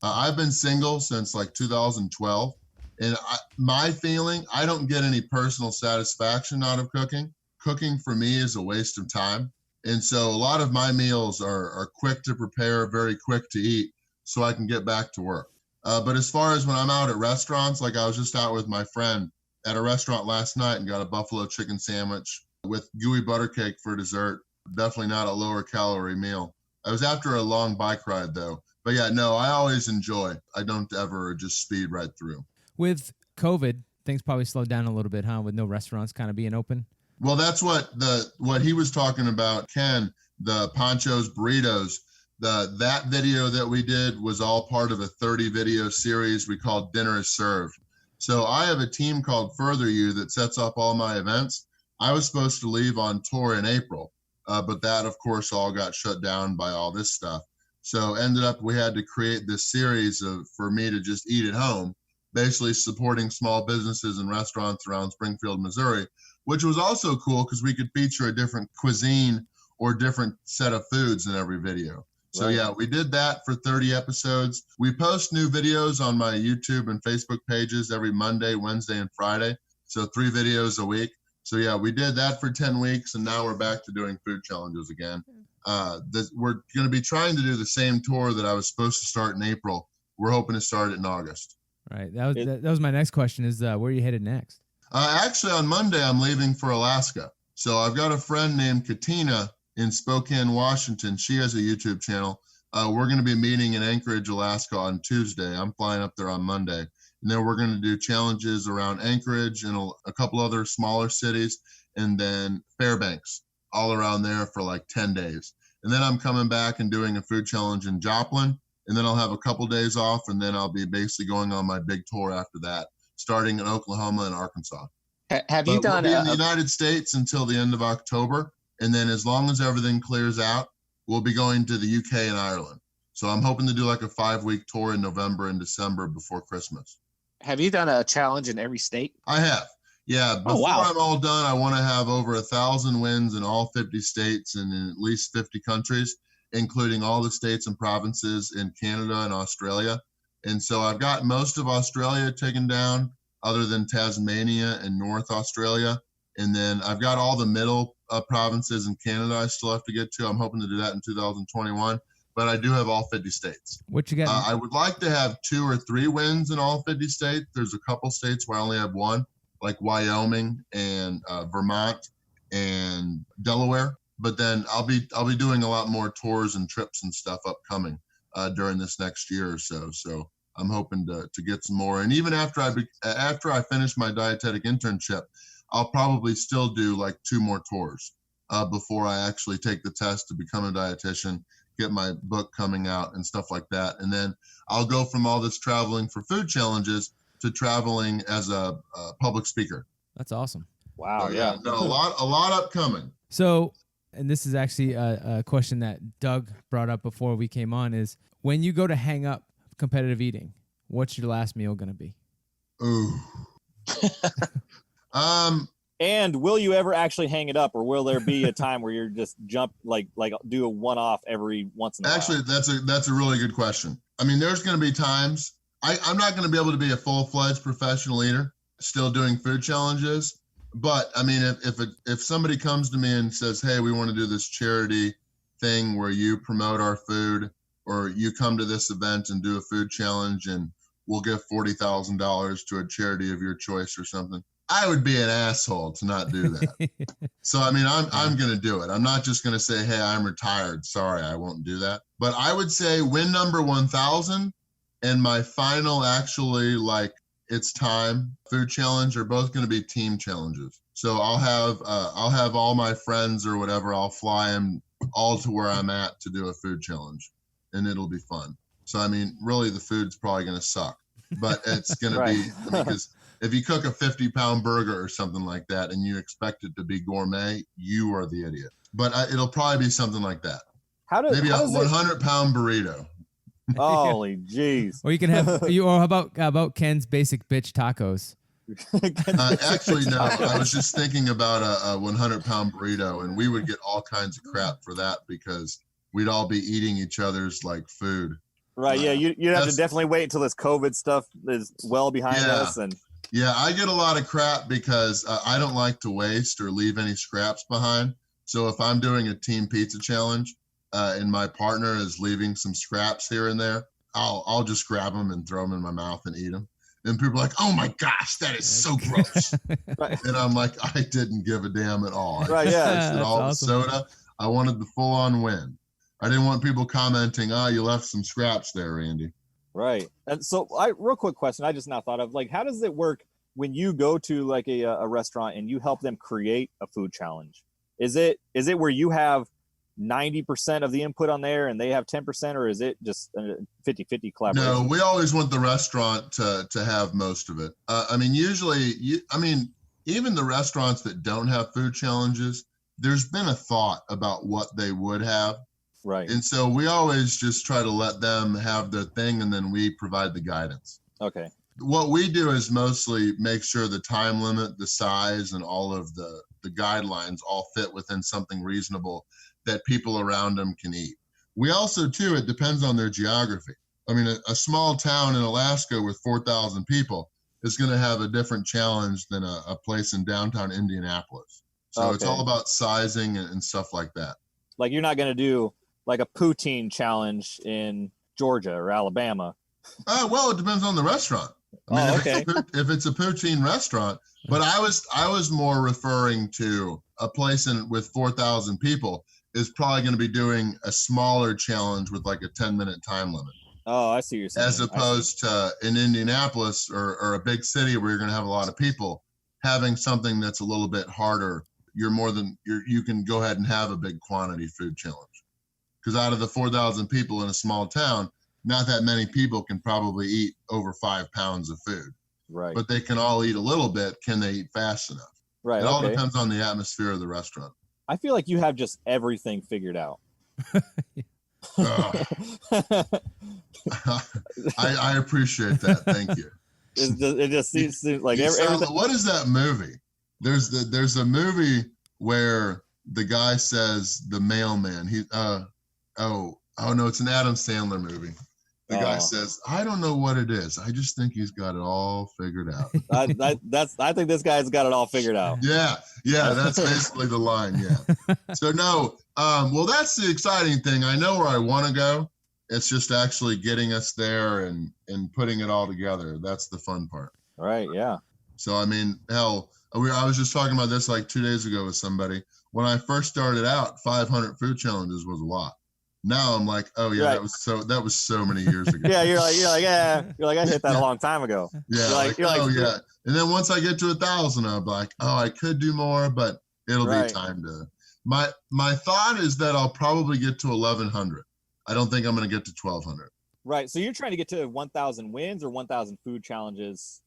I've been single since like 2012, and my feeling, I don't get any personal satisfaction out of cooking. Cooking for me is a waste of time. And so a lot of my meals are quick to prepare, very quick to eat, so I can get back to work. But as far as when I'm out at restaurants, like I was just out with my friend at a restaurant last night and got a buffalo chicken sandwich with gooey butter cake for dessert. Definitely not a lower calorie meal. I was after a long bike ride though. But yeah, no, I always enjoy. I don't ever just speed right through. With COVID, things probably slowed down a little bit, huh? With no restaurants kind of being open. Well, that's what he was talking about, Ken, the Pancho's Burritos. That video that we did was all part of a 30 video series we called Dinner is Served. So I have a team called Further You that sets up all my events. I was supposed to leave on tour in April, but that of course all got shut down by all this stuff. So ended up we had to create this series for me to just eat at home, basically supporting small businesses and restaurants around Springfield, Missouri, which was also cool because we could feature a different cuisine or different set of foods in every video. So yeah, we did that for 30 episodes. We post new videos on my YouTube and Facebook pages every Monday, Wednesday, and Friday. So 3 videos a week. So yeah, we did that for 10 weeks, and now we're back to doing food challenges again. We're going to be trying to do the same tour that I was supposed to start in April. We're hoping to start it in August. Right. That was my next question is where are you headed next? Actually, on Monday, I'm leaving for Alaska. So I've got a friend named Katina in Spokane, Washington. She has a YouTube channel. We're going to be meeting in Anchorage, Alaska on Tuesday. I'm flying up there on Monday. And then we're going to do challenges around Anchorage and a couple other smaller cities, and then Fairbanks, all around there for like 10 days. And then I'm coming back and doing a food challenge in Joplin. And then I'll have a couple days off, and then I'll be basically going on my big tour after that, starting in Oklahoma and Arkansas. Have you done we'll be in the United States until the end of October, and then as long as everything clears out, we'll be going to the UK and Ireland. So I'm hoping to do like a 5-week tour in November and December before Christmas. Have you done a challenge in every state? I have. Yeah, before I'm all done, I want to have over 1,000 wins in all 50 states and in at least 50 countries, including all the states and provinces in Canada and Australia. And so I've got most of Australia taken down, other than Tasmania and North Australia. And then I've got all the middle provinces in Canada I still have to get to. I'm hoping to do that in 2021. But I do have all 50 states. What you got? I would like to have 2 or 3 wins in all 50 states. There's a couple states where I only have 1, like Wyoming and Vermont and Delaware. But then I'll be doing a lot more tours and trips and stuff upcoming during this next year or so. So I'm hoping to get some more. And even after I finish my dietetic internship, I'll probably still do like 2 more tours before I actually take the test to become a dietitian, get my book coming out and stuff like that. And then I'll go from all this traveling for food challenges to traveling as a public speaker. That's awesome. Wow. So, yeah. No, a lot upcoming. So, and this is actually a question that Doug brought up before we came on, is when you go to hang up competitive eating, what's your last meal going to be? Ooh. And will you ever actually hang it up, or will there be a time where you're just like do a one-off every once in a while? Actually, that's a really good question. I mean, there's going to be times I'm not going to be able to be a full-fledged professional eater still doing food challenges. But I mean, if somebody comes to me and says, hey, we want to do this charity thing where you promote our food, or you come to this event and do a food challenge and we'll give $40,000 to a charity of your choice or something, I would be an asshole to not do that. So, I mean, I'm going to do it. I'm not just going to say, hey, I'm retired. Sorry, I won't do that. But I would say win number 1,000 and my final actually like it's time food challenge are both going to be team challenges. So I'll have all my friends or whatever. I'll fly them all to where I'm at to do a food challenge, and it'll be fun. So, I mean, really the food's probably going to suck, but it's going to be, because if you cook a 50-pound burger or something like that and you expect it to be gourmet, you are the idiot. But it'll probably be something like that. Maybe a 100-pound burrito. Holy jeez. Or you can have or how about Ken's basic bitch tacos? Actually, no. I was just thinking about a 100-pound burrito, and we would get all kinds of crap for that because we'd all be eating each other's like food. Right. Yeah. You'd have to definitely wait until this COVID stuff is well behind us. And yeah, I get a lot of crap because I don't like to waste or leave any scraps behind. So if I'm doing a team pizza challenge and my partner is leaving some scraps here and there, I'll just grab them and throw them in my mouth and eat them. And people are like, oh my gosh, that is so gross. Right. And I'm like, I didn't give a damn at all. Right, yeah. I tasted That's all awesome. the soda. I wanted the full on win. I didn't want people commenting, oh, you left some scraps there, Randy. Right. And so real quick question I just now thought of, like, how does it work when you go to like a restaurant and you help them create a food challenge? Is it where you have 90% of the input on there and they have 10%, or is it just a 50-50 collaboration? No, we always want the restaurant to have most of it. I mean, usually, even the restaurants that don't have food challenges, there's been a thought about what they would have. Right. And so we always just try to let them have their thing, and then we provide the guidance. Okay. What we do is mostly make sure the time limit, the size, and all of the guidelines all fit within something reasonable that people around them can eat. We also, too, it depends on their geography. I mean, a small town in Alaska with 4,000 people is going to have a different challenge than a place in downtown Indianapolis. So It's all about sizing and stuff like that. Like, you're not going to do like a poutine challenge in Georgia or Alabama. Well, it depends on the restaurant. I mean, if it's a poutine restaurant, but I was more referring to a place with 4,000 people is probably going to be doing a smaller challenge with like a 10-minute time limit. Oh, I see what you're saying. As opposed to in Indianapolis or a big city where you're going to have a lot of people, having something that's a little bit harder. You can go ahead and have a big quantity food challenge. Because out of the 4,000 people in a small town, not that many people can probably eat over 5 pounds of food. Right. But they can all eat a little bit. Can they eat fast enough? Right. It all depends on the atmosphere of the restaurant. I feel like you have just everything figured out. I appreciate that. Thank you. It just seems like everything. What is that movie? There's a movie where the guy says the mailman. Oh no, it's an Adam Sandler movie. The guy says, I don't know what it is. I just think he's got it all figured out. I think this guy's got it all figured out. Yeah, that's basically the line. Yeah. So no, well, that's the exciting thing. I know where I want to go. It's just actually getting us there and putting it all together. That's the fun part. Right. Yeah. So I mean, hell, I was just talking about this like 2 days ago with somebody. When I first started out, 500 food challenges was a lot. Now I'm like, oh yeah, right. that was so many years ago. Yeah, you're like, I hit that a long time ago. Yeah, yeah. And then once I get to 1,000, I'm like, oh, I could do more, but it'll be time to. My thought is that I'll probably get to 1,100. I don't think I'm going to get to 1,200. Right. So you're trying to get to 1,000 wins or 1,000 food challenges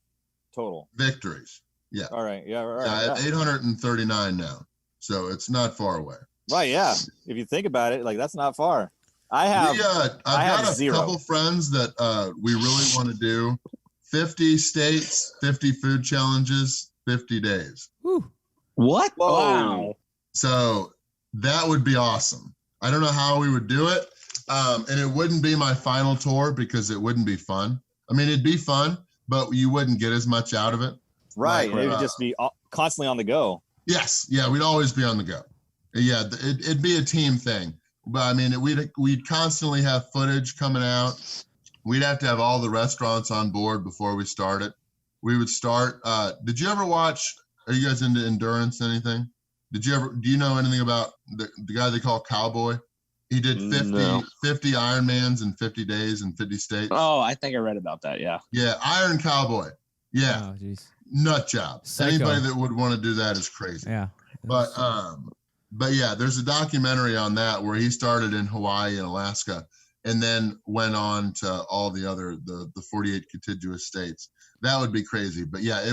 total? Victories. Yeah. All right. Yeah. Right. I have 839 now, so it's not far away. Right. Yeah. If you think about it, like, that's not far. I've got a couple friends that we really want to do 50 states, 50 food challenges, 50 days. Whew. What? Whoa. Wow. So that would be awesome. I don't know how we would do it. And it wouldn't be my final tour because it wouldn't be fun. I mean, it'd be fun, but you wouldn't get as much out of it. Right. It would just be constantly on the go. Yes. Yeah. We'd always be on the go. Yeah. It'd be a team thing. But I mean, we'd constantly have footage coming out. We'd have to have all the restaurants on board before we start it. We would start. Did you ever watch? Are you guys into endurance? Anything? Do you know anything about the guy they call Cowboy? He did 50 Ironmans in 50 days in 50 states. Oh, I think I read about that. Yeah. Yeah. Iron Cowboy. Yeah. Oh, geez. Nut job. Psycho. Anybody that would want to do that is crazy. Yeah. But yeah, there's a documentary on that where he started in Hawaii and Alaska and then went on to all the other, the 48 contiguous states. That would be crazy. But yeah,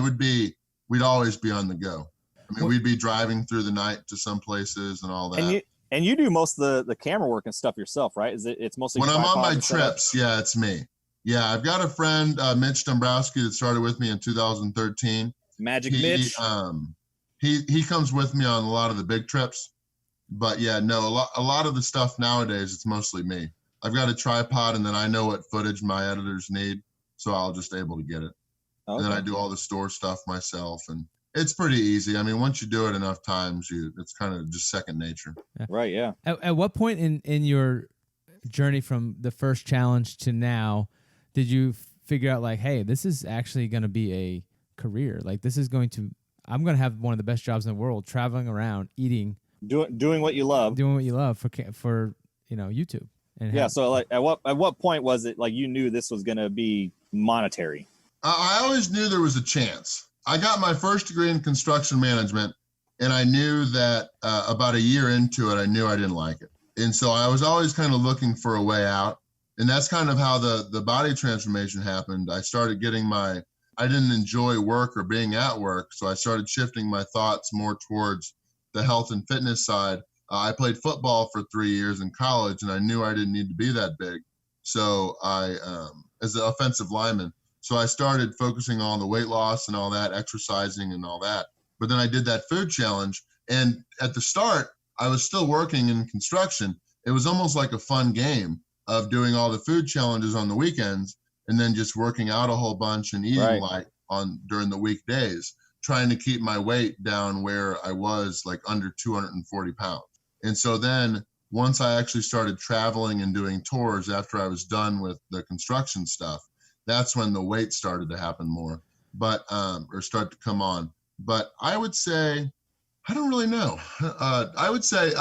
we'd always be on the go. I mean, we'd be driving through the night to some places and all that. And you do most of the camera work and stuff yourself, right? It's mostly when I'm on my trips. Yeah, it's me. Yeah, I've got a friend, Mitch Dombrowski, that started with me in 2013. Magic Mitch. He comes with me on a lot of the big trips. But yeah, no, a lot of the stuff nowadays, it's mostly me. I've got a tripod, and then I know what footage my editors need, so I'll just able to get it. Okay. And then I do all the store stuff myself, and it's pretty easy. I mean, once you do it enough times, it's kind of just second nature. Yeah. Right, yeah. At what point in your journey from the first challenge to now did you figure out like, hey, this is actually going to be a career. Like I'm going to have one of the best jobs in the world, traveling around, eating, doing what you love. doing what you love for YouTube. And Yeah. So like, at what point was it like you knew this was going to be monetary? I always knew there was a chance. I got my first degree in construction management, and I knew that about a year into it, I knew I didn't like it. And so I was always kind of looking for a way out. And that's kind of how the body transformation happened. I started getting I didn't enjoy work or being at work. So I started shifting my thoughts more towards the health and fitness side. I played football for 3 years in college, and I knew I didn't need to be that big. So as an offensive lineman, so I started focusing on the weight loss and all that, exercising and all that. But then I did that food challenge. And at the start, I was still working in construction. It was almost like a fun game of doing all the food challenges on the weekends and then just working out a whole bunch and eating light during the weekdays, trying to keep my weight down where I was like under 240 pounds. And so then once I actually started traveling and doing tours after I was done with the construction stuff, that's when the weight started to happen more, or start to come on. But I would say, I don't really know. I would say,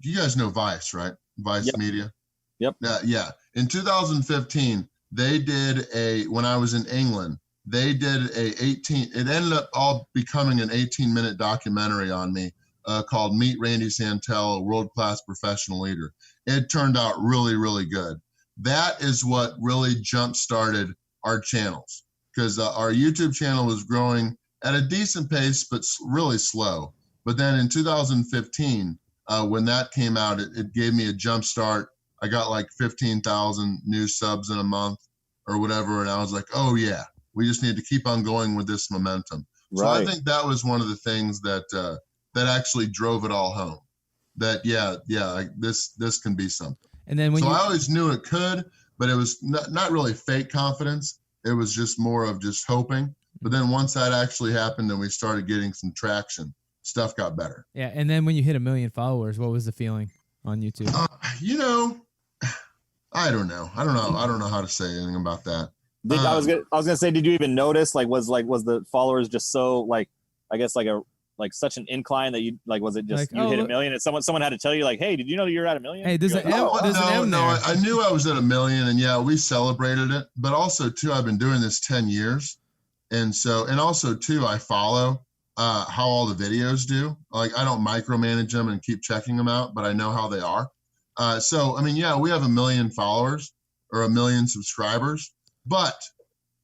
you guys know Vice, right? Vice Media. Yep. Yeah. In 2015, they did when I was in England, they did it ended up all becoming an 18-minute documentary on me called Meet Randy Santel, a world-class professional leader. It turned out really, really good. That is what really jump-started our channels, because our YouTube channel was growing at a decent pace, but really slow. But then in 2015, when that came out, it gave me a jump start. I got like 15,000 new subs in a month or whatever. And I was like, oh yeah, we just need to keep on going with this momentum. So I think that was one of the things that actually drove it all home. That, this can be something. And then I always knew it could, but it was not really fake confidence. It was just more of just hoping. But then once that actually happened and we started getting some traction, stuff got better. Yeah. And then when you hit 1 million followers, what was the feeling on YouTube? I don't know. I don't know how to say anything about that. I was gonna say, did you even notice? Like, was the followers just so like, I guess like such an incline that you like? Was it just like, you hit 1 million and someone had to tell you like, hey, did you know you're at 1 million? Hey, there's an M. I knew I was at 1 million, and we celebrated it. But also too, I've been doing this 10 years, and also too, I follow how all the videos do. Like, I don't micromanage them and keep checking them out, but I know how they are. We have 1 million followers or 1 million subscribers, but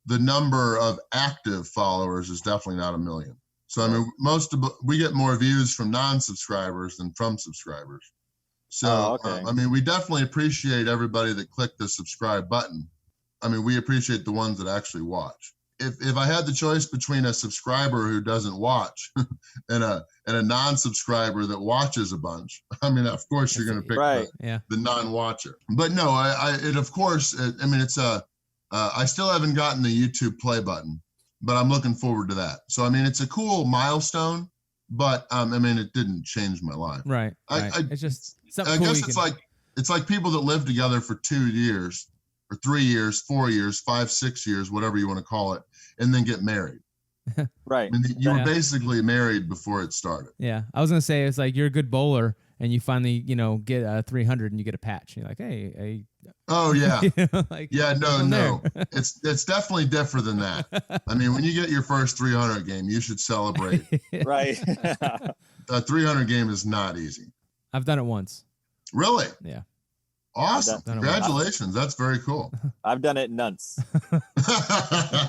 the number of active followers is definitely not 1 million. So, we get more views from non-subscribers than from subscribers. So, we definitely appreciate everybody that clicked the subscribe button. We appreciate the ones that actually watch. If I had the choice between a subscriber who doesn't watch and a non-subscriber that watches a bunch, of course you're going to pick the non-watcher. But no, I still haven't gotten the YouTube play button, but I'm looking forward to that. So it's a cool milestone, but it didn't change my life. Right. It's just something I cool. guess it's like people that live together for 2 years or 3 years, 4 years, 5, 6 years, whatever you want to call it, and then get married. Right. You were basically married before it started. Yeah. I was going to say, it's like you're a good bowler and you finally, get a 300 and you get a patch. And you're like, hey. Oh, yeah. No. It's definitely different than that. When you get your first 300 game, you should celebrate. Right. A 300 game is not easy. I've done it once. Really? Yeah. Awesome. Congratulations. That's very cool. I've done it nonce.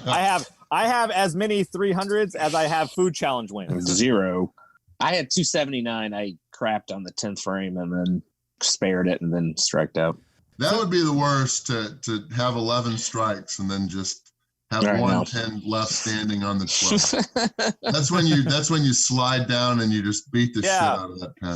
I have as many 300s as I have food challenge wins. 0. I had 279. I crapped on the 10th frame and then spared it and then striked out. That would be the worst, to have 11 strikes and then just have 110 left standing on the 12. That's when you slide down and you just beat the shit out of that pen.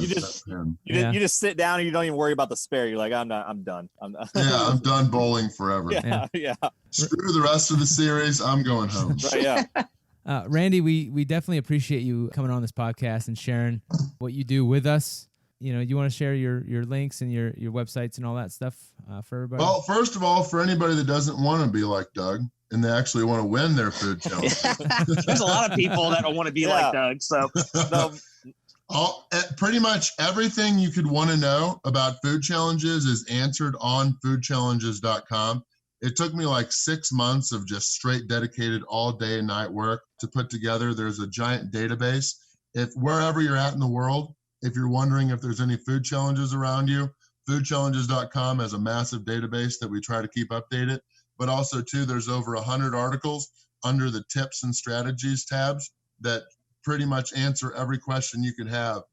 You just sit down and you don't even worry about the spare. You're like, I'm done. I'm done bowling forever. Yeah. Screw the rest of the series. I'm going home. Right, yeah. Randy, we definitely appreciate you coming on this podcast and sharing what you do with us. You want to share your links and your websites and all that stuff for everybody? Well, first of all, for anybody that doesn't want to be like Doug and they actually want to win their food challenge. There's a lot of people that don't want to be like Doug. So No, Pretty much everything you could want to know about food challenges is answered on foodchallenges.com. It took me like 6 months of just straight dedicated all day and night work to put together. There's a giant database. If wherever you're at in the world, if you're wondering if there's any food challenges around you, foodchallenges.com has a massive database that we try to keep updated. But also too, there's over 100 articles under the tips and strategies tabs that pretty much answer every question you could have.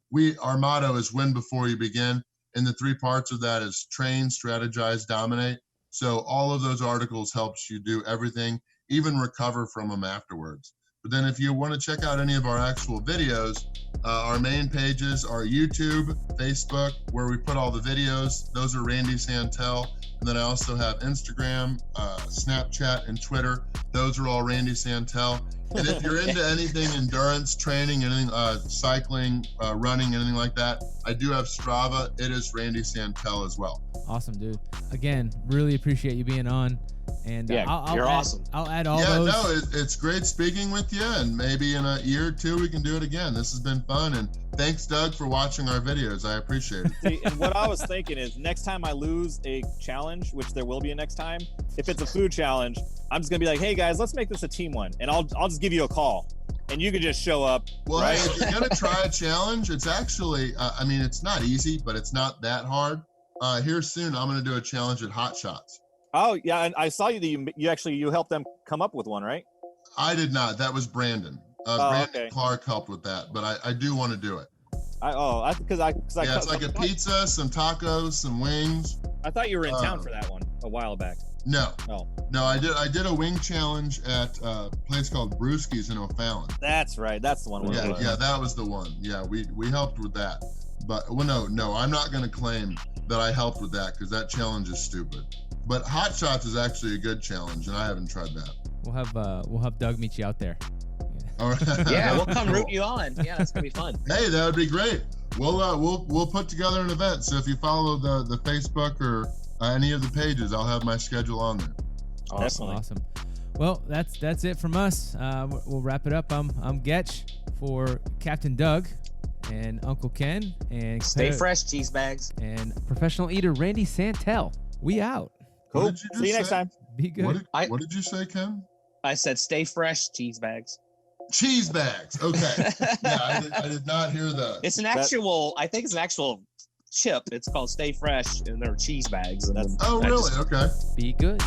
Our motto is win before you begin. And the 3 parts of that is train, strategize, dominate. So all of those articles helps you do everything, even recover from them afterwards. But then if you want to check out any of our actual videos, our main pages are YouTube, Facebook, where we put all the videos. Those are Randy Santel. And then I also have Instagram, Snapchat, and Twitter. Those are all Randy Santel. And if you're into anything endurance training, anything cycling, running, anything like that, I do have Strava. It is Randy Santel as well. Awesome, dude. Again, really appreciate you being on. And you're awesome. I'll add all those. No, it's great speaking with you, and maybe in a year or two we can do it again. This has been fun, and thanks, Doug, for watching our videos. I appreciate it. See, and what I was thinking is next time I lose a challenge, which there will be a next time, if it's a food challenge, I'm just gonna be like, hey guys, let's make this a team one, and I'll just give you a call, and you can just show up. Well, right? Hey, if you're gonna try a challenge, it's actually, I mean, it's not easy, but it's not that hard. Here soon, I'm gonna do a challenge at Hot Shots. Oh yeah, and I saw you you helped them come up with one, right? I did not. That was Brandon. Brandon okay. Clark helped with that, but I do want to do it. Because It's like a pizza, some tacos, some wings. I thought you were in town for that one a while back. No. Oh. No, I did a wing challenge at a place called Brewski's in O'Fallon. That's right. That's the one. Yeah, that was the one. Yeah, we helped with that. But no, I'm not going to claim that I helped with that because that challenge is stupid. But Hot Shots is actually a good challenge, and I haven't tried that. We'll have Doug meet you out there. All right. Yeah, we'll come root you on. Yeah, that's gonna be fun. Hey, that would be great. We'll put together an event. So if you follow the Facebook or any of the pages, I'll have my schedule on there. Awesome. Well, that's it from us. We'll wrap it up. I'm Getch for Captain Doug and Uncle Ken and Stay fresh, cheese bags. and professional eater Randy Santel. We out. Cool. What did you just See you next say? time. Be good. What did you say, Ken? I said stay fresh, cheese bags. Cheese bags. Okay. Yeah, I did not hear that. It's an actual, I think it's an actual chip. It's called Stay Fresh, and they're cheese bags. And Oh, really? Okay. Be good.